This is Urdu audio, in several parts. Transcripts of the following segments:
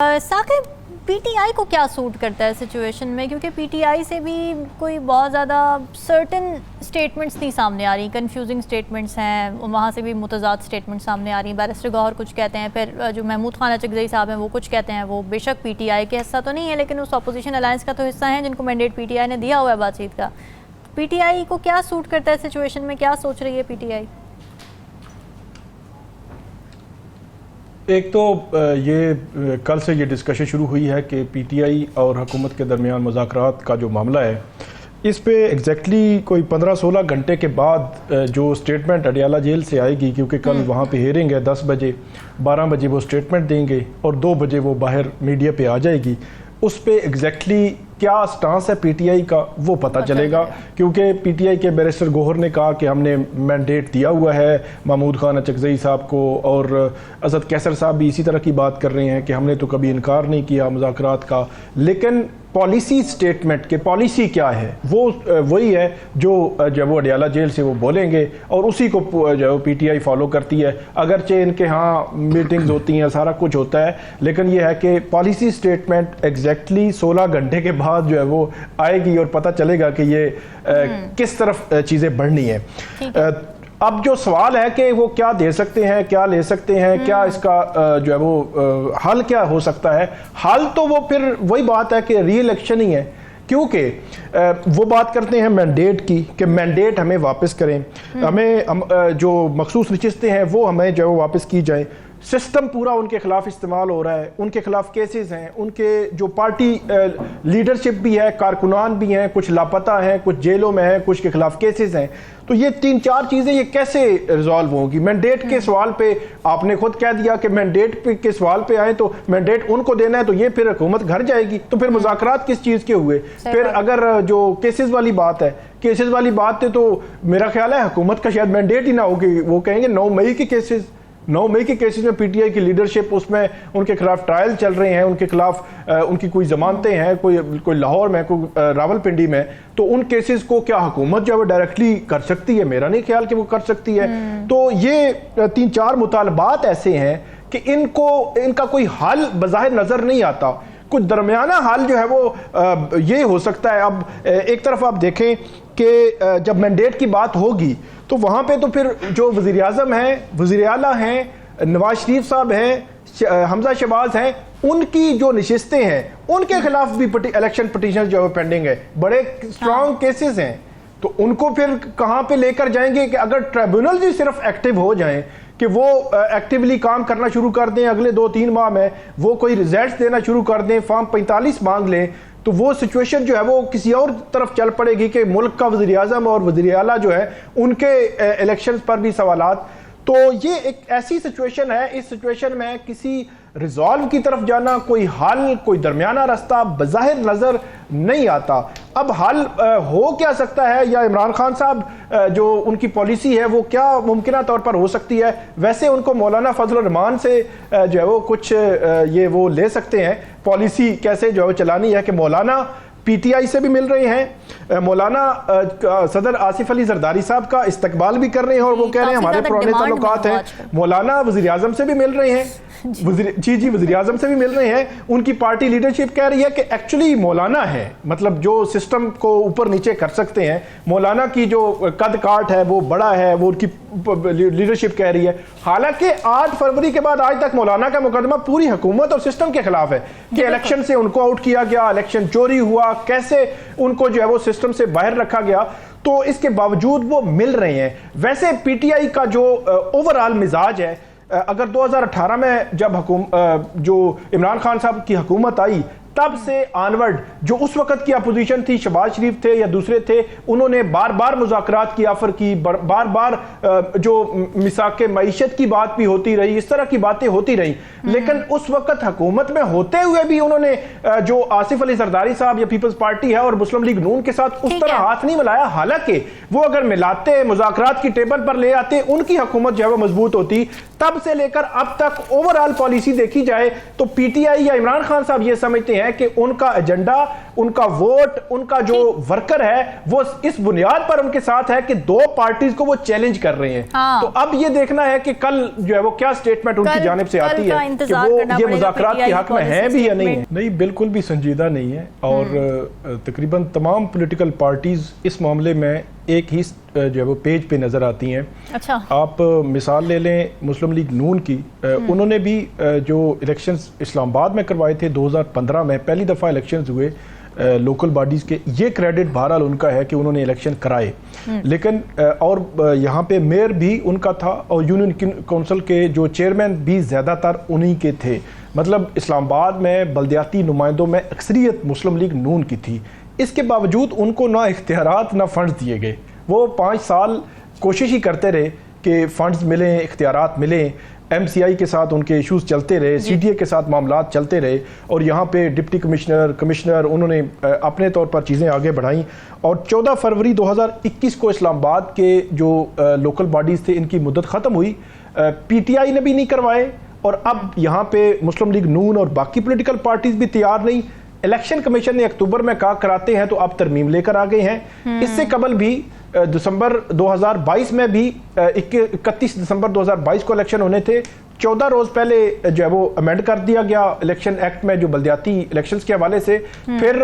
ثاقب، پی ٹی آئی کو کیا سوٹ کرتا ہے سچویشن میں؟ کیونکہ پی ٹی آئی سے بھی کوئی بہت زیادہ سرٹن سٹیٹمنٹس نہیں سامنے آ رہی، کنفیوزنگ سٹیٹمنٹس ہیں، وہاں سے بھی متضاد سٹیٹمنٹس سامنے آ رہی ہیں۔ بیرسٹر گوہر کچھ کہتے ہیں، پھر جو محمود خان اچکزئی صاحب ہیں وہ کچھ کہتے ہیں۔ وہ بے شک پی ٹی آئی کے حصہ تو نہیں ہے، لیکن اس اپوزیشن الائنس کا تو حصہ ہیں جن کو مینڈیٹ پی ٹی آئی نے دیا ہوا ہے بات چیت کا۔ پی ٹی آئی کو کیا سوٹ کرتا ہے سچویشن میں؟ کیا سوچ رہی ہے پی ٹی آئی؟ ایک تو یہ کل سے یہ ڈسکشن شروع ہوئی ہے کہ پی ٹی آئی اور حکومت کے درمیان مذاکرات کا جو معاملہ ہے، اس پہ ایگزیکٹلی کوئی 15-16 گھنٹے کے بعد جو سٹیٹمنٹ اڈیالہ جیل سے آئے گی، کیونکہ کل وہاں پہ ہیئرنگ ہے 10 بجے، 12 بجے وہ سٹیٹمنٹ دیں گے اور 2 بجے وہ باہر میڈیا پہ آ جائے گی۔ اس پہ ایگزیکٹلی کیا سٹانس ہے پی ٹی آئی کا وہ پتہ چلے گا، کیونکہ پی ٹی آئی کے بیرسٹر گوہر نے کہا کہ ہم نے مینڈیٹ دیا ہوا ہے محمود خان اچکزئی صاحب کو، اور اسد کیسر صاحب بھی اسی طرح کی بات کر رہے ہیں کہ ہم نے تو کبھی انکار نہیں کیا مذاکرات کا، لیکن پالیسی سٹیٹمنٹ کے پالیسی کیا ہے وہ وہی ہے جو جب وہ اڈیالہ جیل سے وہ بولیں گے، اور اسی کو جو پی ٹی آئی فالو کرتی ہے۔ اگرچہ ان کے ہاں میٹنگز ہوتی ہیں، سارا کچھ ہوتا ہے، لیکن یہ ہے کہ پالیسی سٹیٹمنٹ ایگزیکٹلی 16 گھنٹے کے بعد جو ہے وہ آئے گی اور پتہ چلے گا کہ یہ کس طرف چیزیں بڑھنی ہیں۔ اب جو سوال ہے کہ وہ کیا دے سکتے ہیں، کیا لے سکتے ہیں، کیا اس کا جو ہے وہ حل کیا ہو سکتا ہے؟ حل تو وہ پھر وہی بات ہے کہ ری الیکشن ہی ہے، کیونکہ وہ بات کرتے ہیں مینڈیٹ کی کہ مینڈیٹ ہمیں واپس کریں، ہمیں جو مخصوص نشستیں ہیں وہ ہمیں جو ہے وہ واپس کی جائیں۔ سسٹم پورا ان کے خلاف استعمال ہو رہا ہے، ان کے خلاف کیسز ہیں، ان کے جو پارٹی لیڈرشپ بھی ہے، کارکنان بھی ہیں، کچھ لاپتہ ہیں، کچھ جیلوں میں ہیں، کچھ کے خلاف کیسز ہیں۔ تو یہ 3-4 چیزیں یہ کیسے ریزالو ہوں گی؟ مینڈیٹ کے سوال پہ آپ نے خود کہہ دیا کہ مینڈیٹ کے سوال پہ آئیں تو مینڈیٹ ان کو دینا ہے، تو یہ پھر حکومت گھر جائے گی، تو پھر مذاکرات کس چیز کے ہوئے؟ پھر اگر جو کیسز والی بات ہے، کیسز والی بات ہے تو میرا خیال ہے حکومت کا شاید مینڈیٹ ہی نہ ہوگی، وہ کہیں گے 9 مئی کے کیسز، 9 مئی کے کیسز میں پی ٹی آئی کی لیڈرشپ، اس میں ان کے خلاف ٹرائل چل رہے ہیں، ان کے خلاف ان کی کوئی ضمانتیں ہیں، کوئی لاہور میں، کوئی راول پنڈی میں، تو ان کیسز کو کیا حکومت جو ہے وہ ڈائریکٹلی کر سکتی ہے؟ میرا نہیں خیال کہ وہ کر سکتی ہے۔ تو یہ 3-4 مطالبات ایسے ہیں کہ ان کا کوئی حل بظاہر نظر نہیں آتا۔ کچھ درمیانہ حل جو ہے وہ یہ ہو سکتا ہے۔ اب ایک طرف آپ دیکھیں کہ جب مینڈیٹ کی بات ہوگی تو وہاں پہ تو پھر جو وزیر اعظم ہیں، وزیر اعلیٰ ہیں، نواز شریف صاحب ہیں، حمزہ شہباز ہیں، ان کی جو نشستیں ہیں ان کے خلاف بھی الیکشن پٹیشن جو ہے پینڈنگ ہے، بڑے اسٹرانگ کیسز ہیں، تو ان کو پھر کہاں پہ لے کر جائیں گے؟ کہ اگر ٹریبونل ہی صرف ایکٹیو ہو جائیں، کہ وہ ایکٹیولی کام کرنا شروع کر دیں، اگلے 2-3 ماہ میں وہ کوئی ریزلٹس دینا شروع کر دیں، فارم 45 مانگ لیں، تو وہ سچویشن جو ہے وہ کسی اور طرف چل پڑے گی کہ ملک کا وزیر اعظم اور وزیر اعلیٰ جو ہے ان کے الیکشنز پر بھی سوالات۔ تو یہ ایک ایسی سچویشن ہے، اس سچویشن میں کسی ریزالو کی طرف جانا، کوئی حل، کوئی درمیانہ راستہ بظاہر نظر نہیں آتا۔ اب حل ہو کیا سکتا ہے، یا عمران خان صاحب جو ان کی پالیسی ہے وہ کیا ممکنہ طور پر ہو سکتی ہے؟ ویسے ان کو مولانا فضل الرحمان سے جو ہے وہ کچھ یہ وہ لے سکتے ہیں پالیسی کیسے جو ہے چلانی ہے، کہ مولانا پی ٹی آئی سے بھی مل رہے ہیں، مولانا صدر آصف علی زرداری صاحب کا استقبال بھی کر رہے ہیں، اور وہ کہہ رہے ہیں ہمارے پرانے تعلقات ہیں، مولانا وزیر اعظم سے بھی مل رہے ہیں، وزیر اعظم سے بھی مل رہے ہیں، ان کی پارٹی لیڈرشپ کہہ رہی ہے کہ ایکچولی مولانا ہے، مطلب جو سسٹم کو اوپر نیچے کر سکتے ہیں، مولانا کی جو قد کاٹ ہے وہ بڑا ہے، وہ ان کی لیڈرشپ کہہ رہی ہے۔ حالانکہ 8 فروری کے بعد آج تک مولانا کا مقدمہ پوری حکومت اور سسٹم کے خلاف ہے کہ الیکشن سے ان کو آؤٹ کیا گیا، الیکشن چوری ہوا، کیسے ان کو جو ہے وہ سسٹم سے باہر رکھا گیا، تو اس کے باوجود وہ مل رہے ہیں۔ ویسے پی ٹی آئی کا جو اوورآل مزاج ہے، اگر 2018 میں جب جو عمران خان صاحب کی حکومت آئی تب سے آنورڈ جو اس وقت کی اپوزیشن تھی، شہباز شریف تھے یا دوسرے تھے، انہوں نے بار بار مذاکرات کی آفر کی، بار بار جو میثاق معیشت کی بات بھی ہوتی رہی، اس طرح کی باتیں ہوتی رہی، لیکن اس وقت حکومت میں ہوتے ہوئے بھی انہوں نے جو آصف علی زرداری صاحب یا پیپلز پارٹی ہے اور مسلم لیگ نون کے ساتھ اس طرح ہاتھ نہیں ملایا۔ حالانکہ وہ اگر ملاتے، مذاکرات کی ٹیبل پر لے آتے، ان کی حکومت جو ہے وہ مضبوط ہوتی۔ تب سے لے کر اب تک اوورآل پالیسی دیکھی جائے تو پی ٹی آئی یا عمران خان صاحب یہ سمجھتے ہیں ہیں کہ ان کا ایجنڈا, ان کا ووٹ, ان کا جو ورکر ہے وہ اس بنیاد پر ان کے ساتھ ہے کہ دو پارٹیز کو وہ چیلنج کر رہے ہیں. تو اب یہ دیکھنا ہے کہ کل جو ہے وہ کیا سٹیٹمنٹ ان کی جانب سے آتی ہے کہ وہ یہ مذاکرات کے حق میں ہیں بھی یا نہیں ہیں. نہیں, بالکل بھی سنجیدہ نہیں ہے, اور تقریباً تمام پولیٹیکل پارٹیز اس معاملے میں ایک ہی جو ہے وہ پیج پہ نظر آتی ہیں. اچھا, آپ مثال لے لیں مسلم لیگ نون کی, انہوں نے بھی جو الیکشنز اسلام آباد میں کروائے تھے 2015 میں, پہلی دفعہ الیکشنز ہوئے لوکل باڈیز کے, یہ کریڈٹ بہرحال ان کا ہے کہ انہوں نے الیکشن کرائے, لیکن اور یہاں پہ میئر بھی ان کا تھا اور یونین کونسل کے جو چیئرمین بھی زیادہ تر انہی کے تھے. مطلب اسلام آباد میں بلدیاتی نمائندوں میں اکثریت مسلم لیگ نون کی تھی. اس کے باوجود ان کو نہ اختیارات نہ فنڈز دیے گئے. وہ 5 سال کوشش ہی کرتے رہے کہ فنڈز ملیں, اختیارات ملیں, ایم سی آئی کے ساتھ ان کے ایشوز چلتے رہے, سی ڈی اے کے ساتھ معاملات چلتے رہے, اور یہاں پہ ڈپٹی کمشنر انہوں نے اپنے طور پر چیزیں آگے بڑھائیں. اور 14 فروری 2021 کو اسلام آباد کے جو لوکل باڈیز تھے ان کی مدت ختم ہوئی, پی ٹی آئی نے بھی نہیں کروائے, اور اب یہاں پہ مسلم لیگ نون اور باقی پولیٹیکل پارٹیز بھی تیار نہیں. الیکشن کمیشن نے اکتوبر میں کہا کراتے ہیں, تو اب ترمیم لے کر آ گئے ہیں. اس سے قبل بھی دسمبر 2022 میں بھی 31 دسمبر 2022 کو الیکشن ہونے تھے. 14 روز پہلے جو ہے وہ امینڈ کر دیا گیا الیکشن ایکٹ میں جو بلدیاتی الیکشنز کے حوالے سے. پھر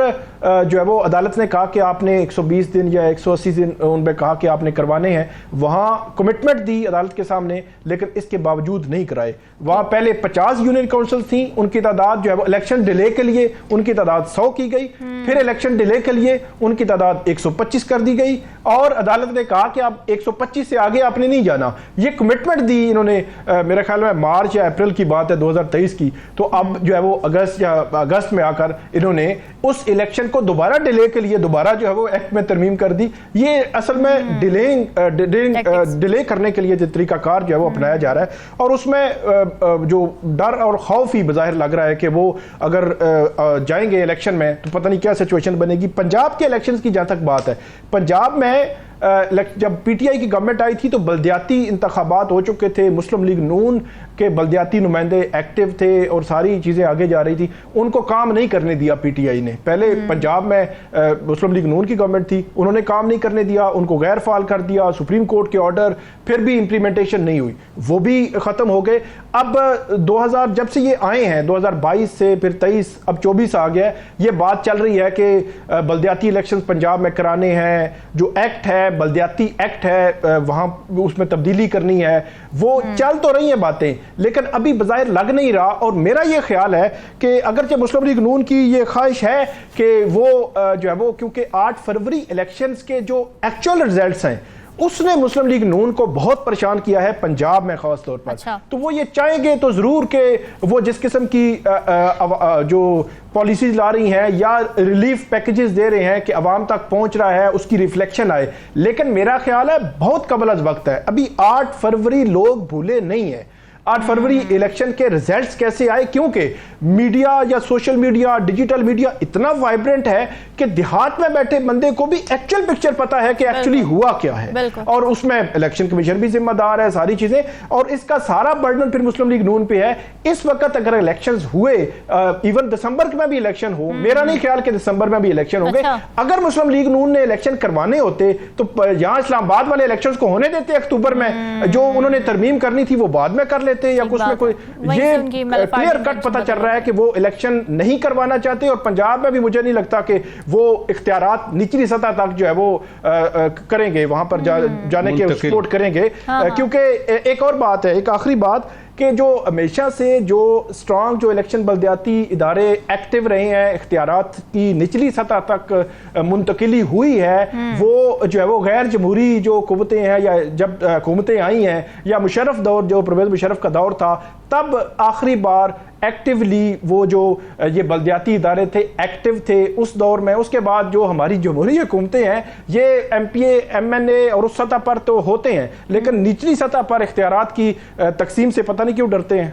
جو ہے وہ عدالت نے کہا کہ آپ نے 120 دن یا 180 دن ان پہ کہا کہ آپ نے کروانے ہیں. وہاں کمٹمنٹ دی عدالت کے سامنے, لیکن اس کے باوجود نہیں کرائے. وہاں پہلے 50 یونین کونسل تھیں, ان کی تعداد جو ہے وہ الیکشن ڈیلے کے لیے ان کی تعداد 100 کی گئی. پھر الیکشن ڈیلے کے لیے ان کی تعداد 125 کر دی گئی, اور عدالت نے کہا کہ اب 125 سے آگے آپ نے نہیں جانا. یہ کمٹمنٹ دی انہوں نے, میرے خیال میں مارچ یا اپریل کی بات ہے 2023 کی. تو اب جو ہے وہ اگست میں آ کر انہوں نے اس الیکشن کو دوبارہ ڈیلے کے لیے دوبارہ جو ہے وہ ایکٹ میں ترمیم کر دی. یہ اصل میں ڈیلے کرنے کے لیے جو طریقہ کار جو ہے وہ اپنایا جا رہا ہے, اور اس میں جو ڈر اور خوف ہی بظاہر لگ رہا ہے کہ وہ اگر جائیں گے الیکشن میں تو پتہ نہیں کیا سچویشن بنے گی. پنجاب کے الیکشنز کی جہاں تک بات ہے, پنجاب میں جب پی ٹی آئی کی گورنمنٹ آئی تھی تو بلدیاتی انتخابات ہو چکے تھے, مسلم لیگ نون کے بلدیاتی نمائندے ایکٹیو تھے اور ساری چیزیں آگے جا رہی تھی. ان کو کام نہیں کرنے دیا پی ٹی آئی نے. پہلے پنجاب میں مسلم لیگ نون کی گورنمنٹ تھی, انہوں نے کام نہیں کرنے دیا, ان کو غیر فعال کر دیا. سپریم کورٹ کے آرڈر, پھر بھی امپلیمنٹیشن نہیں ہوئی, وہ بھی ختم ہو گئے. اب 2000 جب سے یہ آئے ہیں 2022 سے پھر 23 اب 24 آ گیا, یہ بات چل رہی ہے کہ بلدیاتی الیکشنز پنجاب میں کرانے ہیں. جو ایکٹ ہے بلدیاتی ایکٹ ہے, وہاں اس میں تبدیلی کرنی ہے. وہ چل تو رہی ہیں باتیں, لیکن ابھی بظاہر لگ نہیں رہا. اور میرا یہ خیال ہے کہ اگرچہ مسلم لیگ نون کی یہ خواہش ہے کہ وہ جو ہے وہ, کیونکہ 8 فروری الیکشنز کے جو ایکچوئل ریزلٹس ہیں اس نے مسلم لیگ نون کو بہت پریشان کیا ہے پنجاب میں خاص طور پر. تو وہ یہ چاہیں گے تو ضرور کہ وہ جس قسم کی جو پالیسیز لا رہی ہیں یا ریلیف پیکیجز دے رہے ہیں کہ عوام تک پہنچ رہا ہے, اس کی ریفلیکشن آئے. لیکن میرا خیال ہے بہت قبل از وقت ہے. ابھی 8 فروری لوگ بھولے نہیں ہیں. 8 فروری الیکشن کے ریزلٹس کیسے آئے, کیونکہ میڈیا یا سوشل میڈیا, ڈیجیٹل میڈیا اتنا وائبرنٹ ہے کہ دیہات میں بیٹھے بندے کو بھی ایکچوئل پکچر پتا ہے کہ ایکچولی ہوا کیا ہے. اور اس میں الیکشن کمیشن بھی ذمہ دار ہے, ساری چیزیں, اور اس کا سارا برڈن پھر مسلم لیگ نون پہ ہے. اس وقت اگر الیکشنز ہوئے, ایون دسمبر میں بھی الیکشن ہو, میرا نہیں خیال کہ دسمبر میں بھی الیکشن ہوں گے. اگر مسلم لیگ نون نے الیکشن کروانے ہوتے تو یہاں اسلام آباد والے الیکشنز کو ہونے دیتے اکتوبر میں, جو انہوں نے ترمیم کرنی تھی وہ بعد میں کر لیتے, یا کچھ میں کوئی. یہ کلیئر کٹ پتہ چل رہا ہے کہ وہ الیکشن نہیں کروانا چاہتے. اور پنجاب میں بھی مجھے نہیں لگتا کہ وہ اختیارات نچلی سطح تک جو ہے وہ کریں گے, وہاں پر جانے کے سپورٹ کریں گے. کیونکہ ایک اور بات ہے, ایک آخری بات, کہ جو ہمیشہ سے جو سٹرانگ جو الیکشن بلدیاتی ادارے ایکٹیو رہے ہیں, اختیارات کی نچلی سطح تک منتقلی ہوئی ہے, وہ جو ہے وہ غیر جمہوری جو قوتیں ہیں, یا جب حکومتیں آئی ہیں, یا مشرف دور جو پرویز مشرف کا دور تھا, تب آخری بار ایکٹیولی وہ جو یہ بلدیاتی ادارے تھے ایکٹیو تھے اس دور میں. اس کے بعد جو ہماری جمہوری حکومتیں ہیں, یہ ایم پی اے, ایم این اے اور اس سطح پر تو ہوتے ہیں, لیکن نچلی سطح پر اختیارات کی تقسیم سے پتہ نہیں کیوں ڈرتے ہیں.